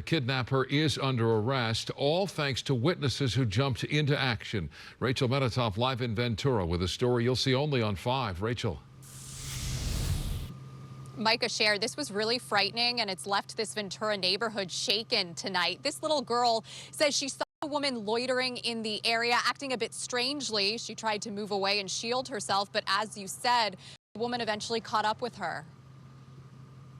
kidnapper is under arrest, all thanks to witnesses who jumped into action. Rachel Menatoff live in Ventura with a story you'll see only on 5. Rachel. Micah shared this was really frightening, and it's left this Ventura neighborhood shaken tonight. This little girl says she saw a woman loitering in the area, acting a bit strangely. She tried to move away and shield herself, but as you said, the woman eventually caught up with her.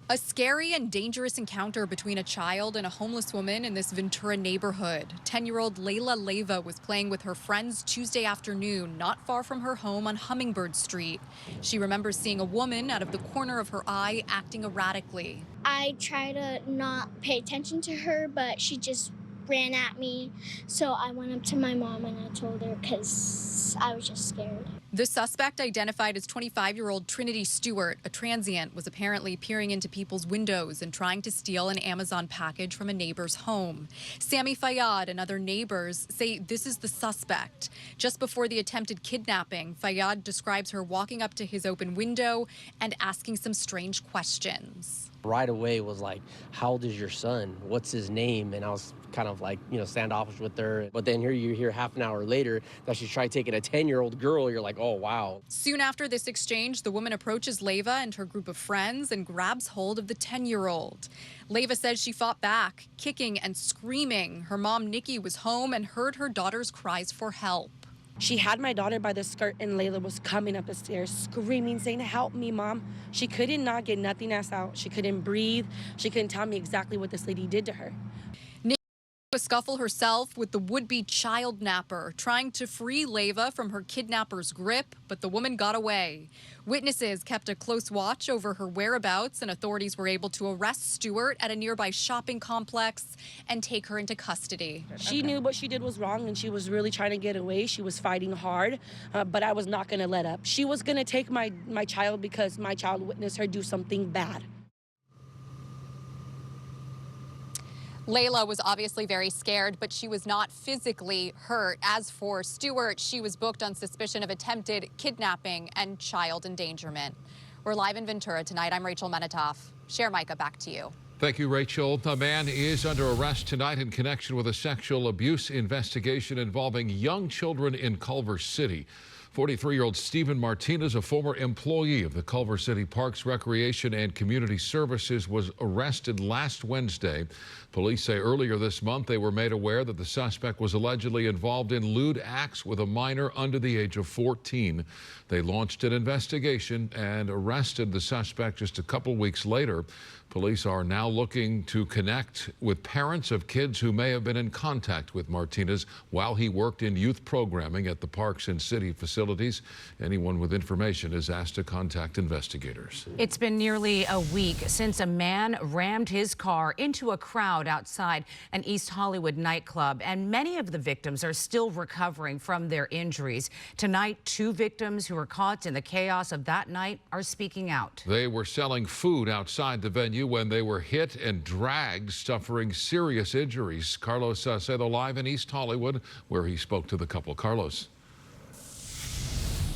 A scary and dangerous encounter between a child and a homeless woman in this Ventura neighborhood. 10-year-old Layla Leyva was playing with her friends Tuesday afternoon, not far from her home on Hummingbird Street. She remembers seeing a woman out of the corner of her eye acting erratically. I try to not pay attention to her, but she just ran at me. So I went up to my mom and I told her because I was just scared. The suspect, identified as 25-year-old Trinity Stewart, a transient, was apparently peering into people's windows and trying to steal an Amazon package from a neighbor's home. Sammy Fayyad and other neighbors say this is the suspect. Just before the attempted kidnapping, Fayyad describes her walking up to his open window and asking some strange questions. Right away was like, how old is your son? What's his name? And I was kind of like, standoffish with her. But then here you hear half an hour later that she tried taking a 10-year-old girl. You're like, oh, wow. Soon after this exchange, the woman approaches Leyva and her group of friends and grabs hold of the 10-year-old. Leyva says she fought back, kicking and screaming. Her mom, Nikki, was home and heard her daughter's cries for help. She had my daughter by the skirt, and Layla was coming up the stairs, screaming, saying, help me, Mom. She couldn't not get nothing else out. She couldn't breathe. She couldn't tell me exactly what this lady did to her. A scuffle herself with the would-be child napper, trying to free Leyva from her kidnapper's grip, but the woman got away. Witnesses kept a close watch over her whereabouts, and authorities were able to arrest Stewart at a nearby shopping complex and take her into custody. She knew what she did was wrong, and she was really trying to get away. She was fighting hard, but I was not going to let up. She was going to take my child because my child witnessed her do something bad. Layla was obviously very scared, but she was not physically hurt. As for Stewart, she was booked on suspicion of attempted kidnapping and child endangerment. We're live in Ventura tonight. I'm Rachel Menatoff. Share Micah, back to you. Thank you, Rachel. A man is under arrest tonight in connection with a sexual abuse investigation involving young children in Culver City. 43-year-old Stephen Martinez, a former employee of the Culver City Parks, Recreation and Community Services, was arrested last Wednesday. Police say earlier this month they were made aware that the suspect was allegedly involved in lewd acts with a minor under the age of 14. They launched an investigation and arrested the suspect just a couple weeks later. Police are now looking to connect with parents of kids who may have been in contact with Martinez while he worked in youth programming at the parks and city facilities. Anyone with information is asked to contact investigators. It's been nearly a week since a man rammed his car into a crowd outside an East Hollywood nightclub, and many of the victims are still recovering from their injuries. Tonight, 2 victims who were caught in the chaos of that night are speaking out. They were selling food outside the venue when they were hit and dragged, suffering serious injuries. Carlos Salcedo live in East Hollywood, where he spoke to the couple. Carlos.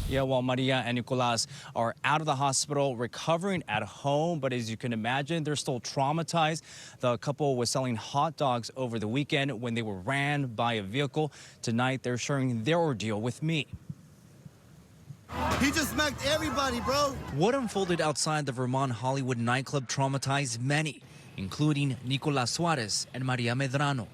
Yeah, well, Maria and Nicolas are out of the hospital, recovering at home, but as you can imagine, they're still traumatized. The couple was selling hot dogs over the weekend when they were ran by a vehicle. Tonight, they're sharing their ordeal with me. He just smacked everybody, bro. What unfolded outside the Vermont Hollywood nightclub traumatized many, including Nicolas Suarez and Maria Medrano.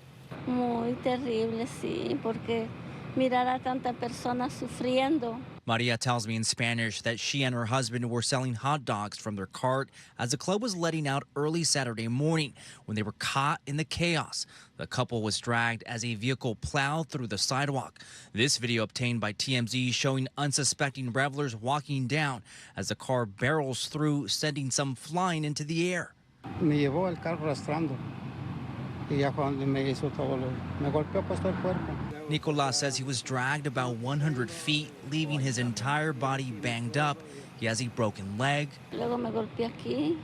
Muy terrible, sí, porque mirar a tanta persona sufriendo. Maria tells me in Spanish that she and her husband were selling hot dogs from their cart as the club was letting out early Saturday morning when they were caught in the chaos. The couple was dragged as a vehicle plowed through the sidewalk. This video obtained by TMZ showing unsuspecting revelers walking down as the car barrels through, sending some flying into the air. Me llevó el carro arrastrando y ya cuando me hizo todo, me golpeó pues todo el cuerpo. Nicolas says he was dragged about 100 feet, leaving his entire body banged up. He has a broken leg. Luego me golpeé aquí,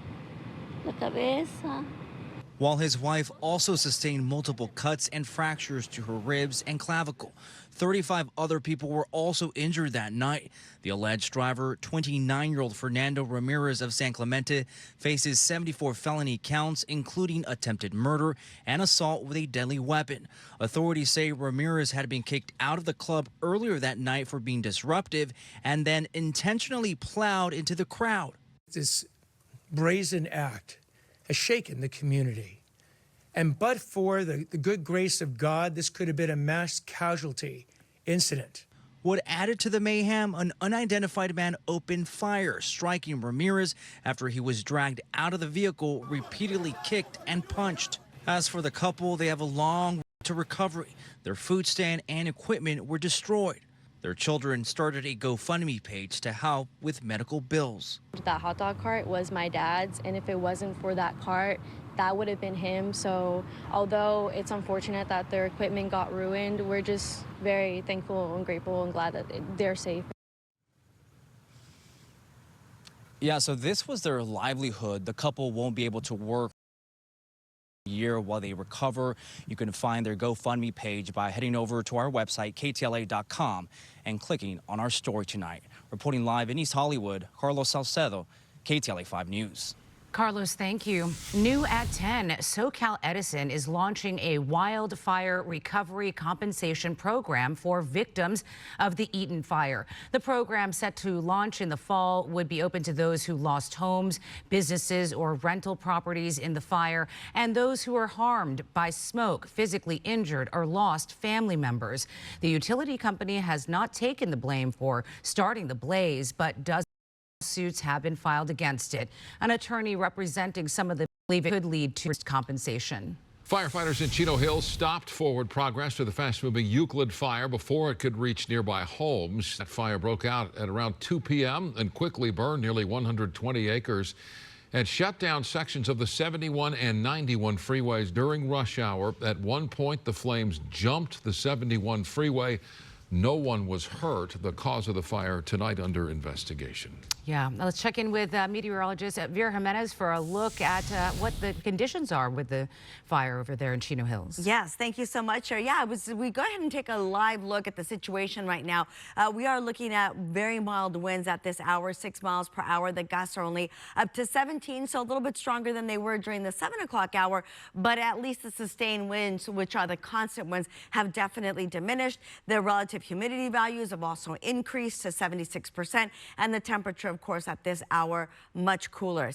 la cabeza. while his wife also sustained multiple cuts and fractures to her ribs and clavicle. 35 other people were also injured that night. The alleged driver, 29-year-old Fernando Ramirez of San Clemente, faces 74 felony counts, including attempted murder and assault with a deadly weapon. Authorities say Ramirez had been kicked out of the club earlier that night for being disruptive and then intentionally plowed into the crowd. This brazen act has shaken the community. And but for the good grace of God, this could have been a mass casualty incident. What added to the mayhem, an unidentified man opened fire, striking Ramirez after he was dragged out of the vehicle, repeatedly kicked and punched. As for the couple, they have a long road to recovery. Their food stand and equipment were destroyed. Their children started a GoFundMe page to help with medical bills. That hot dog cart was my dad's, and if it wasn't for that cart, that would have been him. So although it's unfortunate that their equipment got ruined, we're just very thankful and grateful and glad that they're safe. Yeah, so this was their livelihood. The couple won't be able to work year while they recover. You can find their GoFundMe page by heading over to our website, KTLA.com, and clicking on our story tonight. Reporting live in East Hollywood, Carlos Salcedo, KTLA 5 News. Carlos, thank you. New at 10, SoCal Edison is launching a wildfire recovery compensation program for victims of the Eaton fire. The program, set to launch in the fall, would be open to those who lost homes, businesses, or rental properties in the fire, and those who were harmed by smoke, physically injured, or lost family members. The utility company has not taken the blame for starting the blaze, but does lawsuits have been filed against it. An attorney representing some of the believe it could lead to compensation. Firefighters in Chino Hills stopped forward progress to the fast-moving Euclid fire before it could reach nearby homes. That fire broke out at around 2 p.m. and quickly burned nearly 120 acres and shut down sections of the 71 and 91 freeways during rush hour. At one point, the flames jumped the 71 freeway. No one was hurt. The cause of the fire tonight under investigation. Yeah, now let's check in with meteorologist Vera Jimenez for a look at what the conditions are with the fire over there in Chino Hills. Yes, thank you so much. Yeah, we go ahead and take a live look at the situation right now. We are looking at very mild winds at this hour, 6 miles per hour. The gusts are only up to 17, so a little bit stronger than they were during the 7 o'clock hour, but at least the sustained winds, which are the constant winds, have definitely diminished. The relative humidity values have also increased to 76%, and the temperature, of course, at this hour, much cooler.